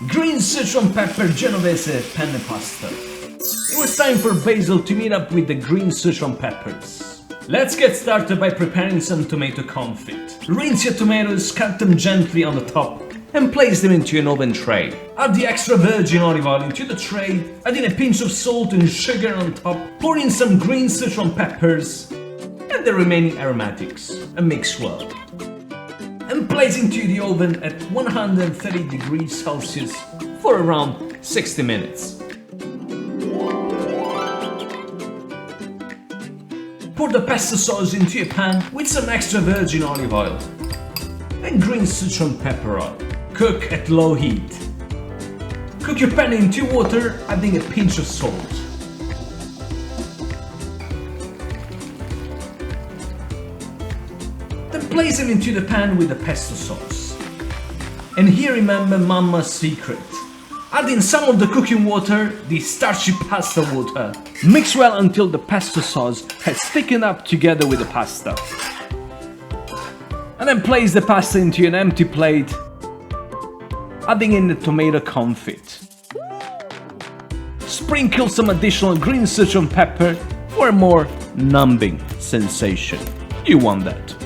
Green Sichuan Pepper Genovese Penne pasta. It was time for basil to meet up with the green Sichuan peppers. Let's get started by preparing some tomato confit. Rinse your tomatoes, cut them gently on the top and place them into an oven tray. Add the extra virgin olive oil into the tray, add in a pinch of salt and sugar on top, pour in some green Sichuan peppers and the remaining aromatics and mix well. And place into the oven at 130 degrees Celsius for around 60 minutes. Pour the pesto sauce into a pan with some extra virgin olive oil and green Sichuan pepper oil. Cook at low heat. Cook your penne into water, adding a pinch of salt. Then place them into the pan with the pesto sauce. And here remember Mama's secret. Add in some of the cooking water, the starchy pasta water. Mix well until the pesto sauce has thickened up together with the pasta. And then place the pasta into an empty plate, adding in the tomato confit. Sprinkle some additional green Sichuan pepper for a more numbing sensation. You want that.